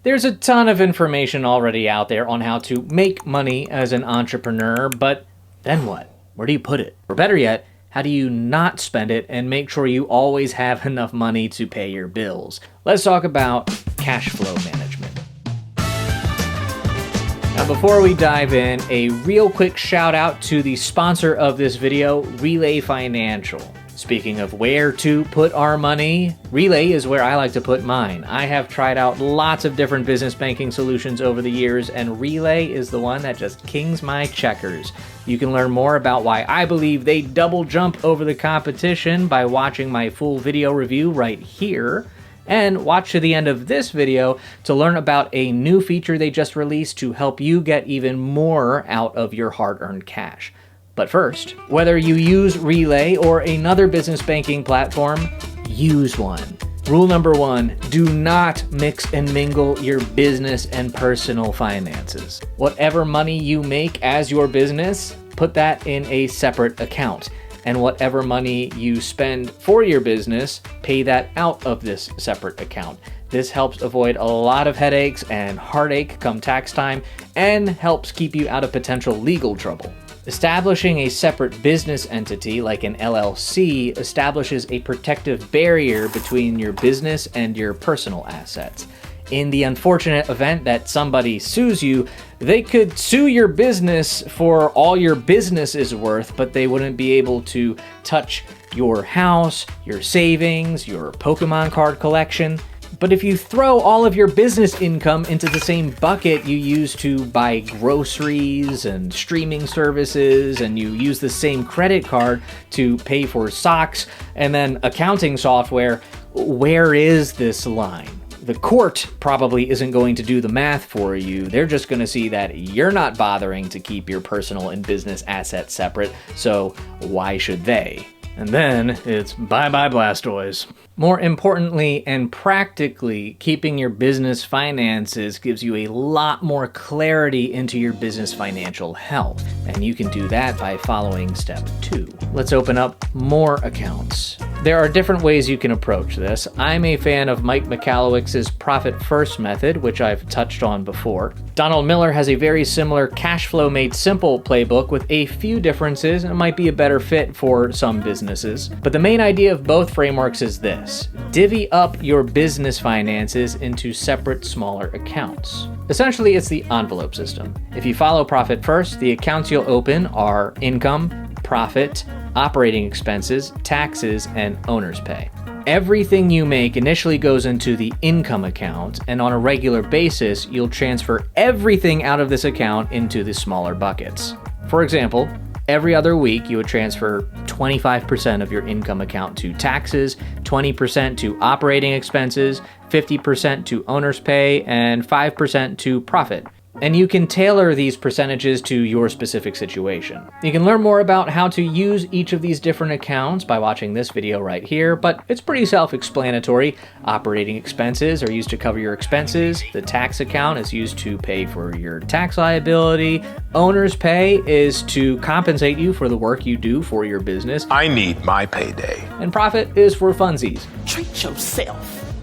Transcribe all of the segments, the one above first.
There's a ton of information already out there on how to make money as an entrepreneur, but then what? Where do you put it? Or better yet, how do you not spend it and make sure you always have enough money to pay your bills? Let's talk about cash flow management. Now, before we dive in, a real quick shout out to the sponsor of this video, Relay Financial. Speaking of where to put our money, Relay is where I like to put mine. I have tried out lots of different business banking solutions over the years, and Relay is the one that just kings my checkers. You can learn more about why I believe they double jump over the competition by watching my full video review right here. And watch to the end of this video to learn about a new feature they just released to help you get even more out of your hard-earned cash. But first, whether you use Relay or another business banking platform, use one. Rule number 1, do not mix and mingle your business and personal finances. Whatever money you make as your business, put that in a separate account. And whatever money you spend for your business, pay that out of this separate account. This helps avoid a lot of headaches and heartache come tax time, and helps keep you out of potential legal trouble. Establishing a separate business entity like an LLC establishes a protective barrier between your business and your personal assets. In the unfortunate event that somebody sues you, they could sue your business for all your business is worth, but they wouldn't be able to touch your house, your savings, your Pokemon card collection. But if you throw all of your business income into the same bucket you use to buy groceries and streaming services, and you use the same credit card to pay for socks and then accounting software, where is this line? The court probably isn't going to do the math for you. They're just going to see that you're not bothering to keep your personal and business assets separate, so why should they? And then it's bye-bye Blastoise. More importantly and practically, keeping your business finances gives you a lot more clarity into your business financial health. And you can do that by following step 2. Let's open up more accounts. There are different ways you can approach this. I'm a fan of Mike Michalowicz's Profit First method, which I've touched on before. Donald Miller has a very similar Cash Flow Made Simple playbook with a few differences, and it might be a better fit for some businesses. But the main idea of both frameworks is this: divvy up your business finances into separate, smaller accounts. Essentially, it's the envelope system. If you follow Profit First, the accounts you'll open are income, profit, operating expenses, taxes, and owner's pay. Everything you make initially goes into the income account, and on a regular basis, you'll transfer everything out of this account into the smaller buckets. For example, every other week, you would transfer 25% of your income account to taxes, 20% to operating expenses, 50% to owner's pay, and 5% to profit. And you can tailor these percentages to your specific situation. You can learn more about how to use each of these different accounts by watching this video right here, but it's pretty self-explanatory. Operating expenses are used to cover your expenses. The tax account is used to pay for your tax liability. Owner's pay is to compensate you for the work you do for your business. I need my payday. And profit is for funsies. Treat yourself.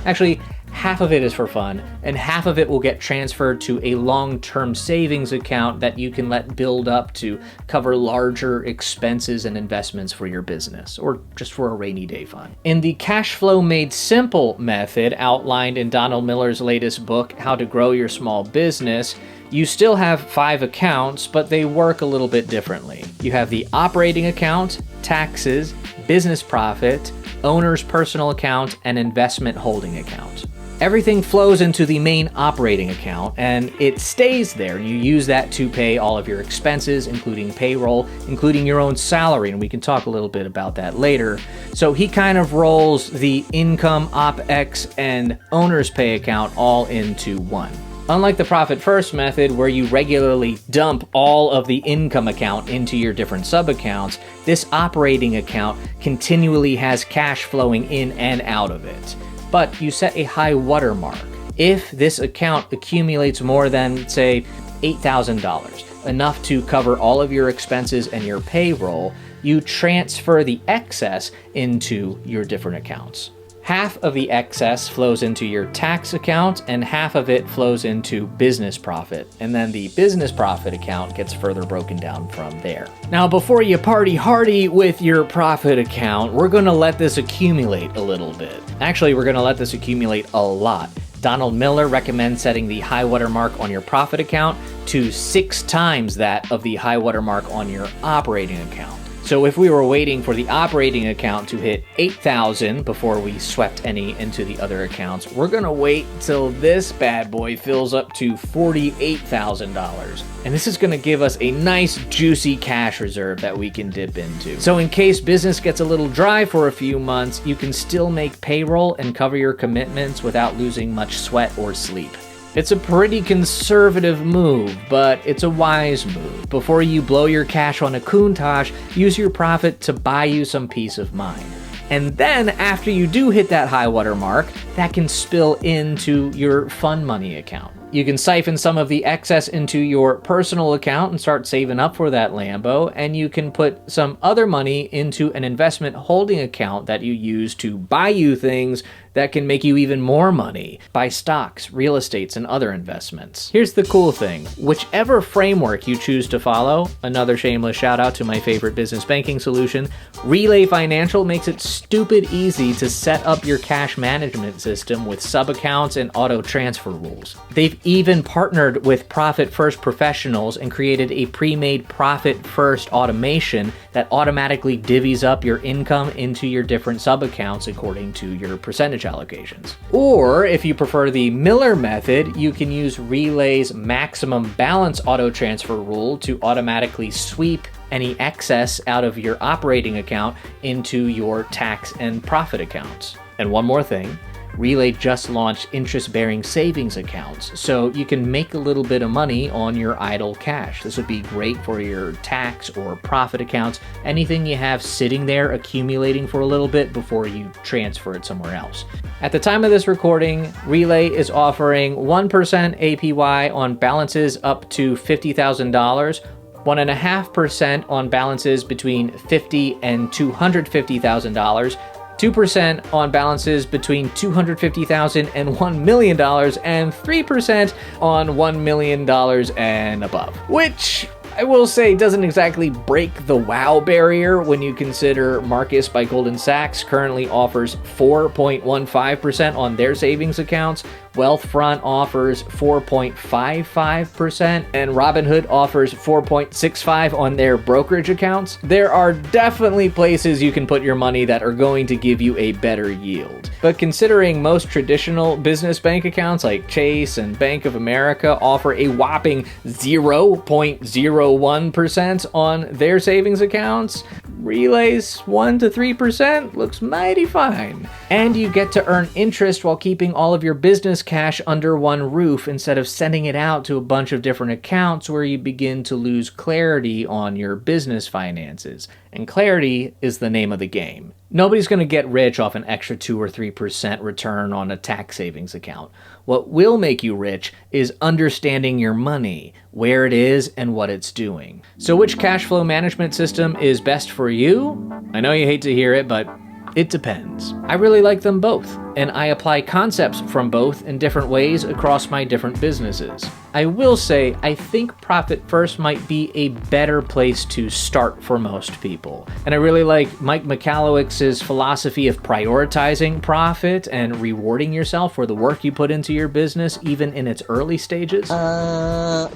Actually, half of it is for fun, and half of it will get transferred to a long-term savings account that you can let build up to cover larger expenses and investments for your business, or just for a rainy day fund. In the Cash Flow Made Simple method outlined in Donald Miller's latest book, How to Grow Your Small Business, you still have 5 accounts, but they work a little bit differently. You have the operating account, taxes, business profit, owner's personal account, and investment holding account. Everything flows into the main operating account, and it stays there. You use that to pay all of your expenses, including payroll, including your own salary, and we can talk a little bit about that later. So he kind of rolls the income, OpEx, and owner's pay account all into one. Unlike the Profit First method, where you regularly dump all of the income account into your different sub-accounts, this operating account continually has cash flowing in and out of it. But you set a high watermark. If this account accumulates more than, say, $8,000, enough to cover all of your expenses and your payroll, you transfer the excess into your different accounts. Half of the excess flows into your tax account and half of it flows into business profit. And then the business profit account gets further broken down from there. Now, before you party hardy with your profit account, we're gonna let this accumulate a little bit. Actually, we're gonna let this accumulate a lot. Donald Miller recommends setting the high water mark on your profit account to 6 times that of the high water mark on your operating account. So if we were waiting for the operating account to hit 8,000 before we swept any into the other accounts, we're gonna wait till this bad boy fills up to $48,000. And this is gonna give us a nice juicy cash reserve that we can dip into. So in case business gets a little dry for a few months, you can still make payroll and cover your commitments without losing much sweat or sleep. It's a pretty conservative move, but it's a wise move. Before you blow your cash on a Countach, use your profit to buy you some peace of mind. And then after you do hit that high water mark, that can spill into your fun money account. You can siphon some of the excess into your personal account and start saving up for that Lambo, and you can put some other money into an investment holding account that you use to buy you things that can make you even more money. Buy stocks, real estates, and other investments. Here's the cool thing. Whichever framework you choose to follow, another shameless shout out to my favorite business banking solution, Relay Financial makes it stupid easy to set up your cash management system with sub-accounts and auto transfer rules. They've even partnered with Profit First professionals and created a pre-made Profit First automation that automatically divvies up your income into your different sub-accounts according to your percentage allocations. Or if you prefer the Miller method, you can use Relay's maximum balance auto transfer rule to automatically sweep any excess out of your operating account into your tax and profit accounts. And one more thing, Relay just launched interest-bearing savings accounts, so you can make a little bit of money on your idle cash. This would be great for your tax or profit accounts, anything you have sitting there accumulating for a little bit before you transfer it somewhere else. At the time of this recording, Relay is offering 1% APY on balances up to $50,000, 1.5% on balances between $50,000 and $250,000, 2% on balances between $250,000 and $1 million, and 3% on $1 million and above. Which I will say doesn't exactly break the wow barrier when you consider Marcus by Goldman Sachs currently offers 4.15% on their savings accounts, Wealthfront offers 4.55%, and Robinhood offers 4.65% on their brokerage accounts. There are definitely places you can put your money that are going to give you a better yield. But considering most traditional business bank accounts like Chase and Bank of America offer a whopping 0.01% on their savings accounts, Relay's 1 to 3% looks mighty fine. And you get to earn interest while keeping all of your business cash under one roof instead of sending it out to a bunch of different accounts where you begin to lose clarity on your business finances. And clarity is the name of the game. Nobody's going to get rich off an extra 2 or 3% return on a tax savings account. What will make you rich is understanding your money, where it is, and what it's doing. So which cash flow management system is best for you? I know you hate to hear it, but it depends. I really like them both, and I apply concepts from both in different ways across my different businesses. I will say, I think Profit First might be a better place to start for most people. And I really like Mike Michalowicz's philosophy of prioritizing profit and rewarding yourself for the work you put into your business, even in its early stages.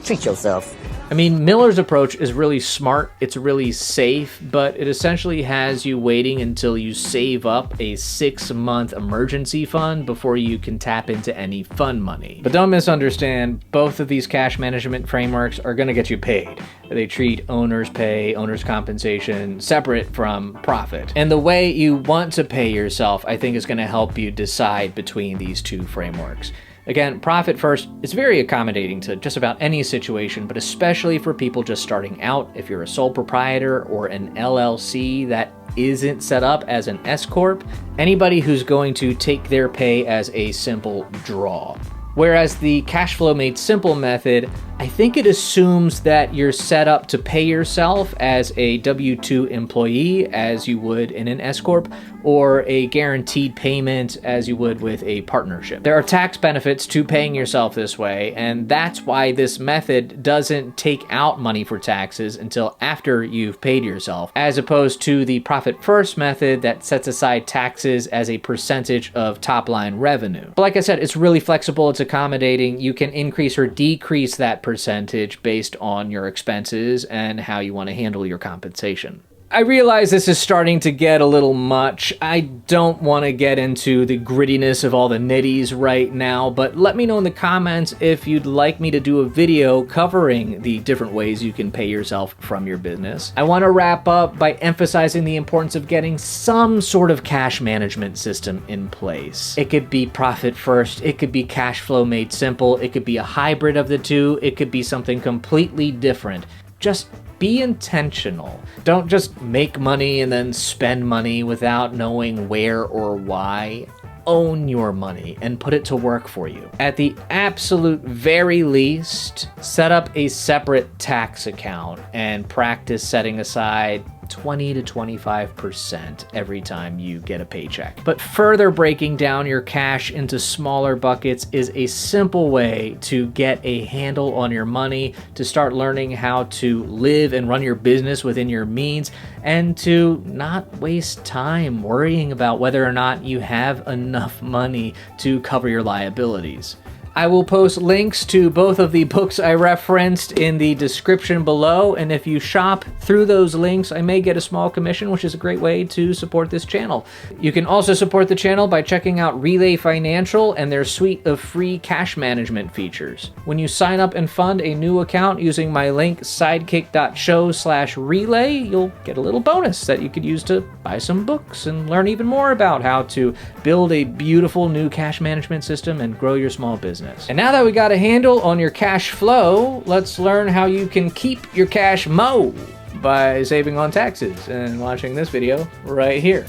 Treat yourself. I mean, Miller's approach is really smart, it's really safe, but it essentially has you waiting until you save up a 6-month emergency fund before you can tap into any fun money. But don't misunderstand, both of these cash management frameworks are going to get you paid. They treat owner's pay, owner's compensation separate from profit. And the way you want to pay yourself, I think, is going to help you decide between these two frameworks. Again, Profit First is very accommodating to just about any situation, but especially for people just starting out. If you're a sole proprietor or an LLC that isn't set up as an S-Corp, anybody who's going to take their pay as a simple draw. Whereas the Cash Flow Made Simple method I think it assumes that you're set up to pay yourself as a W-2 employee as you would in an S-Corp, or a guaranteed payment as you would with a partnership. There are tax benefits to paying yourself this way, and that's why this method doesn't take out money for taxes until after you've paid yourself, as opposed to the profit first method that sets aside taxes as a percentage of top line revenue. But like I said, it's really flexible, it's accommodating. You can increase or decrease that percentage based on your expenses and how you want to handle your compensation. I realize this is starting to get a little much. I don't want to get into the grittiness of all the nitties right now, but let me know in the comments if you'd like me to do a video covering the different ways you can pay yourself from your business. I want to wrap up by emphasizing the importance of getting some sort of cash management system in place. It could be profit first, it could be cash flow made simple, it could be a hybrid of the two, it could be something completely different. Just be intentional. Don't just make money and then spend money without knowing where or why. Own your money and put it to work for you. At the absolute very least, set up a separate tax account and practice setting aside 20 to 25% every time you get a paycheck. But further breaking down your cash into smaller buckets is a simple way to get a handle on your money, to start learning how to live and run your business within your means, and to not waste time worrying about whether or not you have enough money to cover your liabilities. I will post links to both of the books I referenced in the description below, and if you shop through those links, I may get a small commission, which is a great way to support this channel. You can also support the channel by checking out Relay Financial and their suite of free cash management features. When you sign up and fund a new account using my link sidekick.show/relay, you'll get a little bonus that you could use to buy some books and learn even more about how to build a beautiful new cash management system and grow your small business. And now that we got a handle on your cash flow, let's learn how you can keep your cash mo by saving on taxes and watching this video right here.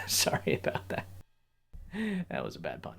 Sorry about that. That was a bad pun.